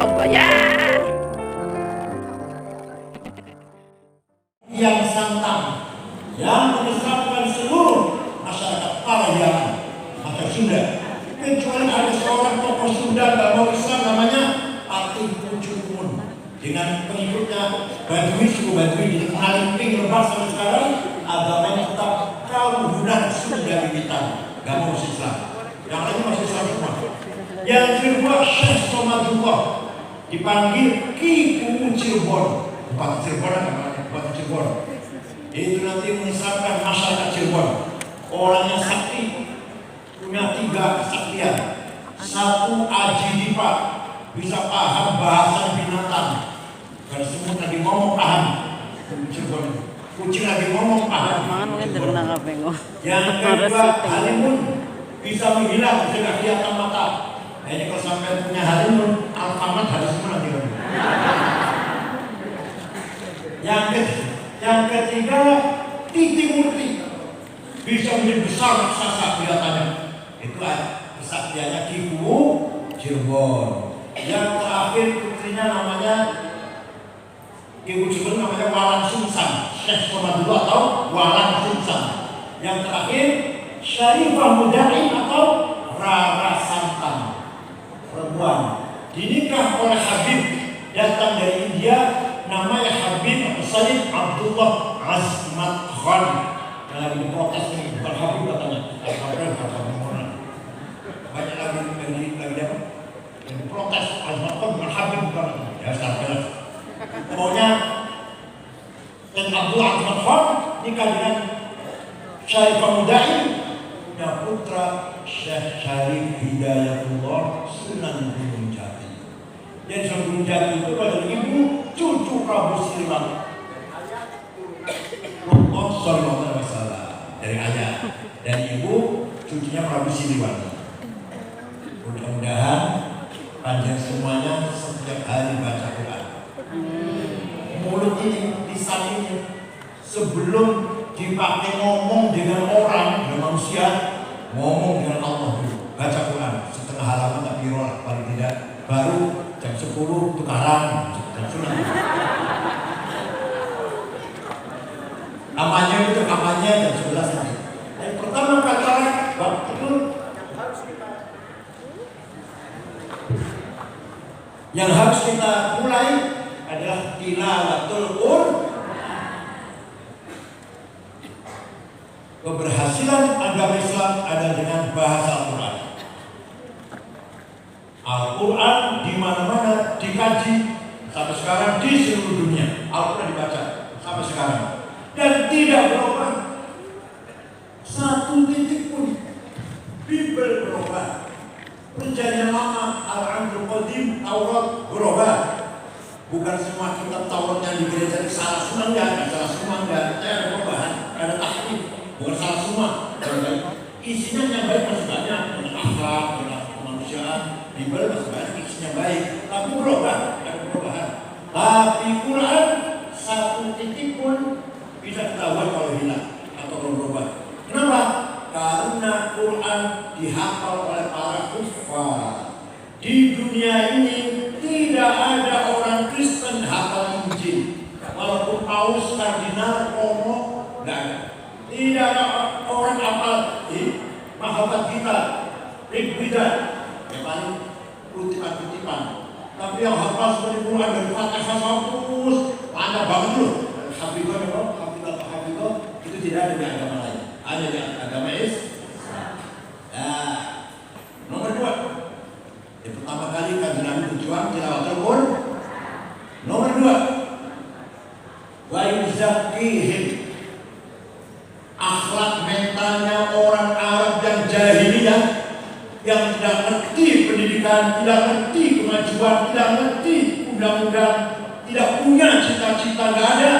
Allah ya. Yang santang yang menyesatkan seluruh masyarakat Parahiangan atau Sunda, kecuali ada seorang tokoh Sunda nggak mau Islam namanya Patih Pucukun dengan pengikutnya Badui, suku Badui di Malingping Lebak sampai sekarang agamanya tetap Kauhunan Sunda Wiwitan, nggak mau Islam. Yang lain masih Islam semua. Yang kedua Syekh Somadullah dipanggil Ki Kumu Cirebon, Bupati Cirebon namanya, Bupati Cirebon. Itu nanti mengislamkan masyarakat Cirebon. Orangnya sakti, punya 3 kesaktian. 1 aji dipa, bisa paham bahasa binatang. Kalau semut lagi ngomong paham, Cirebon. Kucing lagi ngomong paham. Yang kedua halimun, bisa menghilang jika kelihatan mata. Nah, ini kalau sampai punya halimun, Alfamart harus semua nanti. Yang ketiga, Titi Murti, bisa menjadi besar raksasa kelihatannya. Itu kesaktiannya Ki Kumu Cirebon. Yang terakhir putrinya namanya Ki Kumu Cirebon, namanya Walan Sungsang, Syekh Somadullah atau Walan Sungsang. Yang terakhir Syarifah Mudai atau Rara Santang, perempuan dinikah oleh Habib datang dari India, namanya Habib atau Sayyid Abdullah Azmat Khan. Yang lagi diprotes ini bukan Habib katanya, banyak lagi apa? Yang diprotes Azmat Khan bukan Habib bukan. Ya sekarang jelas. Pokoknya Sayyid Abdullah Azmat Khan nikah dengan Syarifah Mudai, punya putra Syekh Syarif Hidayatullah Sunan Gunung Jati. Jadi Sunan Gunung Jati itu adalah ibu cucu Prabu Siliwangi. Oh, sorry, masalah dari ayah, dari ibu cucunya Prabu Siliwangi. Mudah-mudahan panjang semuanya setiap hari baca Quran. Mulut ini, lisan ini sebelum dipakai ngomong dengan orang, dengan manusia, ngomong dengan Allah dulu, baca Quran setengah halaman tapi roh paling tidak, baru jam 10 tukaran jam sunat. Kampanye itu kampanye jam 11 nanti. Yang pertama kata waktu itu yang harus kita mulai adalah tilawatul Quran. Keberhasilan agama Islam ada dengan bahasa Al-Quran. Al-Quran di mana-mana dikaji sampai sekarang di seluruh dunia. Al-Quran dibaca sampai sekarang dan tidak berubah 1 titik pun. Bible berubah, Perjanjian Lama Al-Ahdul Qadim Taurat berubah. Bukan semua kitab Taurat yang di gereja salah semua, enggak salah semua, enggak ada perubahan, ada tahrif. Bukan salah semua, isinya yang baik masih banyak, tentang akhlak, tentang kemanusiaan, Bible masih banyak isinya baik, tapi berubah, ada perubahan. Tapi Quran 1 titik pun bisa ketahuan kalau hilang atau kalau berubah. Kenapa? Karena Quran dihafal oleh para kuffar. Di dunia ini tidak ada orang Kristen hafal Injil, walaupun Paus, Kardinal, Romo, nggak ada. Tidak ada orang hafal Mahabharata kita, Rigveda, yang paling kutipan-kutipan. Tapi yang hafal seperti Quran dari Fatihah sampai banyak banget loh. Hafidhah itu tidak ada di agama lain, ada di agama Islam. Nah, nomor 2, yang pertama kali kajian Nabi berjuang tilawatul Quran. Nomor 2, wa yuzakkihim, akhlak mentalnya orang Arab yang jahiliyah, yang tidak ngerti pendidikan, tidak ngerti kemajuan, tidak ngerti undang-undang, tidak punya cita-cita, nggak ada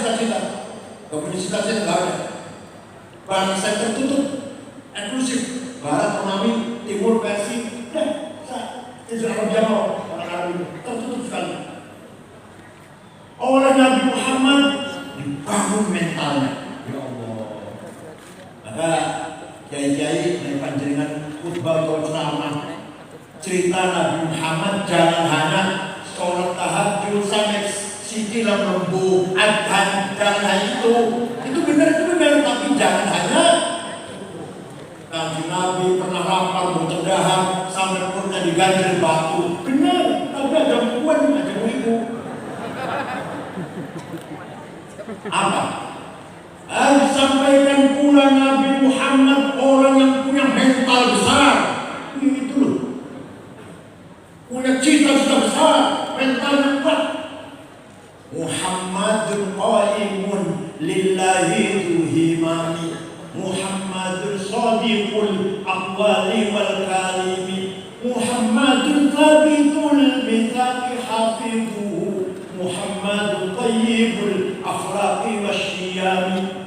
cita-cita, nggak punya cita-cita, nggak ada. Bangsa tertutup, eksklusif, Barat, Romawi, Timur, Persia, tidak ada jamaah orang Arab itu tertutup sekali. Oleh Nabi Muhammad dibangun mentalnya, ya Allah. Maka kiai-kiai dari panjenengan khutbah atau ceramah cerita Nabi Muhammad jangan hanya sholat tahajud sampai sitilah lembu, adhan, jangan hanya itu benar, tapi jangan hanya Nabi Nabi pernah lapar bertedahan sampai perutnya diganjel batu, benar, tapi ada bukuan, ada ibu. Apa? Disampaikan pula Nabi Muhammad orang yang punya mental besar, itu loh, punya cita-cita besar, mentalnya kuat. Muhammadun qaimun lillahi tuhimami, Muhammadun sadiqul aqwali wal kalimi, Muhammadun thabitul mithaqi hafidhuhu, Muhammadun tayyibul akhlaqi wasyiyami.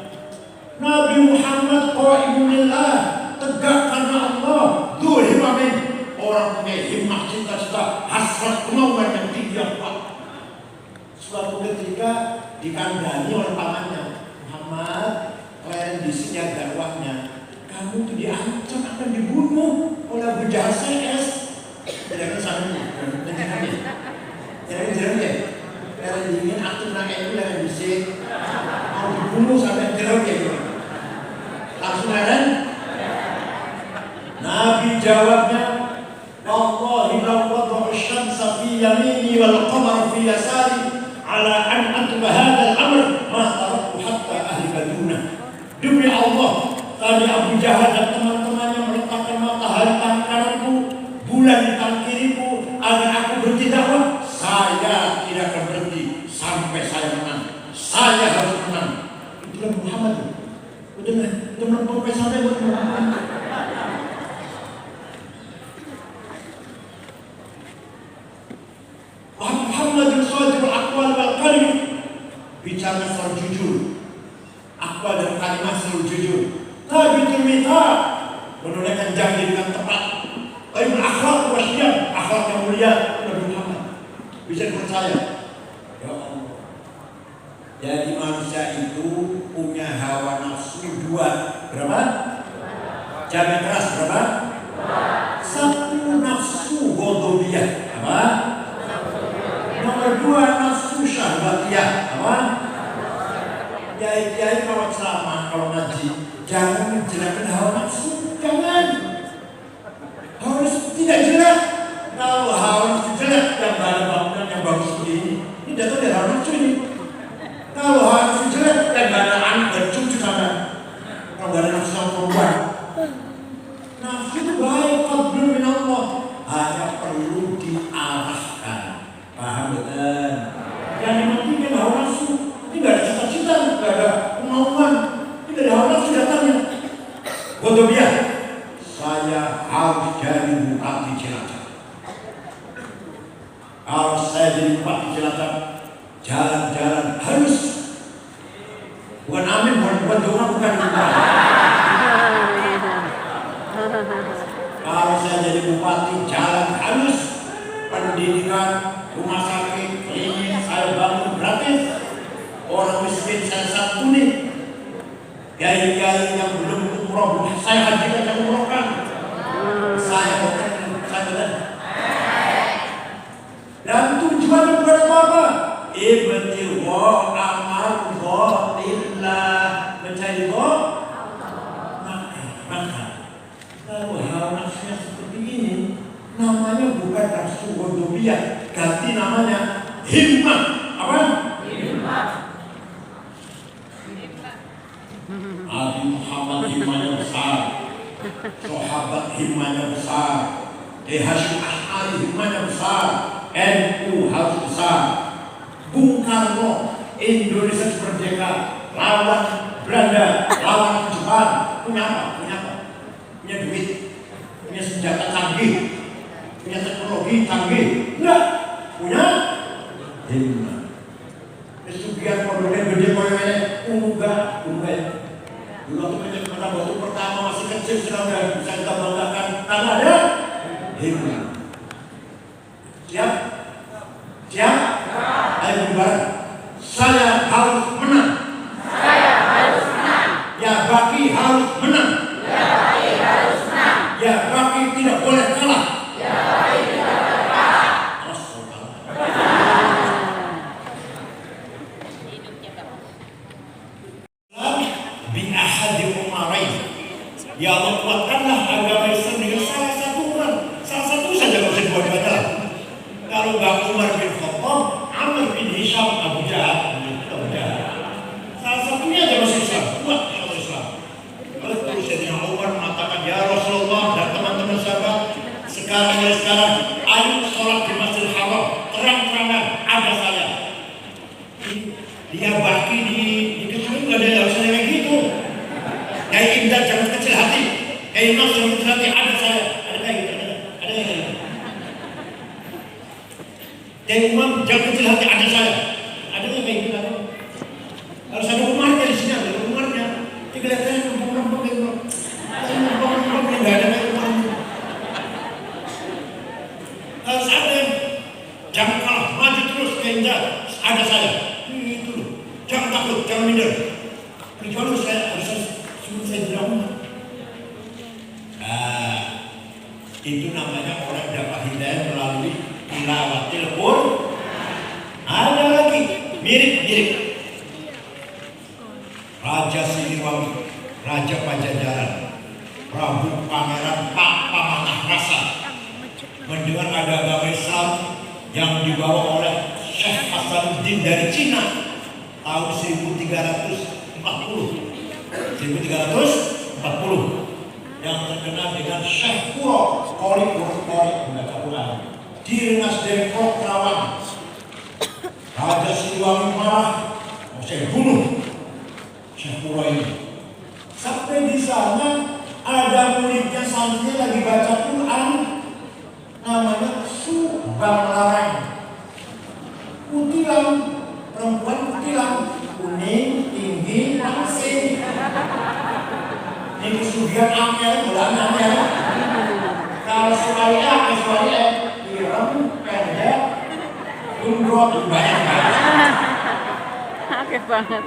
Nabi Muhammad qaimun lillah, tegak karena Allah, dzul himamin, orang punya himmah, cita-cita, hasrat, kemauan yang tinggi yang kuat. Suatu ketika dikandani oleh pamannya, Muhammad, kalian di sini ada dakwahnya, kamu tuh diancam akan dibunuh oleh Abu Jahal CS. Tidak sama nih, jangan kalau ingin aktif nak itu yang bisa mau dibunuh sampai jeruk ya, langsung ada. Nabi jawabnya, Wallahi law wada'u asy-syamsa fi yamini wal qamara fi yasari ala an atba hadzal amr ma taraktu hatta ahli baduna. Demi Allah, tadi Abu Jahal dan teman-temannya meletakkan matahari tangan kananku, bulan di tangan kiriku agar aku berhenti dakwah, saya tidak akan berhenti sampai saya menang. Saya harus menang. Itulah Muhammad. Udah sampai Muhammad. Muhammadun shadiqul aqwal wal kalim, bicara selalu jujur, aqwal dan kalimat selalu jujur. Thabitul mithaq, menunaikan janji dengan tepat. Tayyibul akhlaq wasyiyam, akhlak yang mulia. Nabi Muhammad bisa dipercaya. Ya Allah. Jadi manusia itu punya hawa nafsu dua. Berapa? Jamin keras berapa? Satu nafsu ghadabiyah. Apa? Nomor dua nafsu syahwatiyah. Apa? Kiai kalau ceramah, kalau ngaji, jangan menjelaskan hawa nafsu, jangan. Harus tidak jelas. Kalau hawa nafsu jelas, yang ada bangunan yang bagus seperti ini datang dari hawa nafsu ini. Kalau hawa nafsu jelas, yang ada anak dan cucu sama. Kalau ada nafsu sama perempuan, nafsu itu baik, fadlun min Allah, hanya perlu diarahkan. Paham betul? Yang dimentingkan hawa nafsu, tidak ada cita-cita, tidak ada kemauan, tidak ada hawa nafsu datangnya. Ghadabiyah, saya harus jadi bupati Cilacap. Kalau saya jadi bupati Cilacap, jalan-jalan harus, bukan amin, bukan doa, bukan doa. Kalau saya jadi bupati, jalan harus, pendidikan, rumah sakit, klinik saya bangun gratis, orang miskin saya santuni, kiai-kiai yang belum umroh saya hajikan, saya umrohkan, saya betul. Dan tujuannya bukan apa-apa, ibtigha amardhatillah, mencari maka kalau hawa nafsunya seperti ini, namanya bukan nafsu ghadabiyah, ganti namanya himmah. Apa? Himmah. Nabi Muhammad himmahnya besar, sahabat himmahnya besar, Hasyim Asy'ari himmahnya besar, NU harus besar. Bung Karno, Indonesia merdeka, lawan Belanda, lawan Jepang, punya apa? Punya duit, punya senjata canggih, punya teknologi canggih, enggak, punya himmah. Kesugihan produk gede koyoke enggak. Dulu waktu menjadi waktu pertama masih kecil sudah bisa kita banggakan karena ada himmah. Siap? Ayo bareng. Saya harus menang. Ya Baki harus menang. Ya Baki tidak boleh kalah. Kalau nggak Umar bin Khattab, Amr bin Hisham Abu Jahal. Salah satunya aja masih Islam, kuat kalau Islam. Lalu Sayyidina Umar mengatakan, ya Rasulullah dan teman-teman sahabat, mulai sekarang, ayo sholat di Masjidil Haram, terang-terangan ada saya. Dia baki di kecil nggak ada usah kayak gitu. Kayak Imdad jangan kecil hati, kayak Imam jangan kecil hati, ada saya, ada kayak gitu, ada yang kayak gitu. Kayak Imam jangan kecil hati, ada saya, ada yang kayak gitu. Harus ada Umarnya di sini, ada Umarnya. Ini kelihatannya numpuk-numpuk kayak gitu. Numpuk-numpuk nggak ada kayak Umarnya. Harus ada, jangan kalah, maju terus kayak Imdad, ada saya. Itu loh, jangan takut, jangan minder. Kecuali saya suruh saya bilang. Itu namanya orang dapat hidayah melalui tilawatil Quran. Ada lagi mirip-mirip. Raja Siliwangi, Raja Pajajaran, Prabu Pangeran Pamanah Rasa mendengar ada agama Islam yang dibawa oleh Syekh Hasanuddin dari Cina tahun 1340 yang terkenal dengan Syekh Kuro Kori membaca Quran di Rengas Dengklok Kerawang. Raja Siliwangi marah, mau saya bunuh Syekh Kuro ini. Sampai di sana ada muridnya santrinya lagi baca Quran, namanya Subang Larang. Kutilang, perempuan kutilang, kuning, tinggi, langsing. Ini kesugihan angel, bulan angel. Kalau suaranya, irem, pendek, gundrot, banyak banget. Oke banget.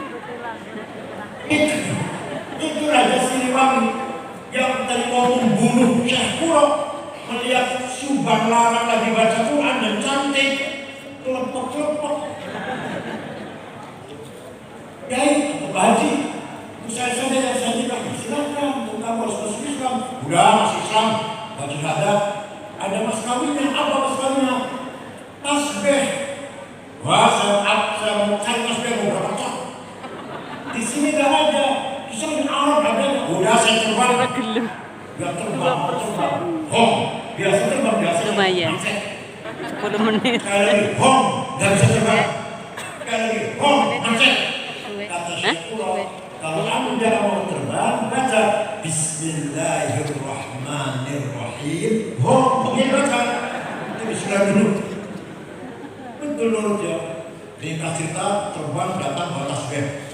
Itu Raja Siliwangi yang tadi mau membunuh Syekh Kuro, melihat Subang Larang lagi baca Quran dan cantik, kelepok-kelepok. Kiai atau Pak Haji, itu saya bilang, silakan, kamu harus masuk Islam. Udah masuk Islam, baca syahadat. Ada mas kawinnya, apa mas kawinnya? Tasbih. Wah, saya mau cari tasbih, mau berapa cok? Di sini gak ada, di sini Arab ada. Udah saya terbang. Biar terbang. Biasa terbang. Lumayan. 10 menit. Sekali lagi, gak bisa terbang. Sekali lagi, macet. Kata Syekh Kuro, kalau Anda mau terbang, baca Bismillahirrahmanirrahim. Begini baca. Itu bismillah dulu. Betul nurut ya. Ringkas cerita, terbang datang bawa tasbih.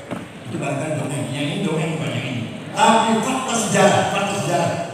Itu barangkali dongeng. Yang ini dongeng bukan yang ini. Tapi fakta sejarah.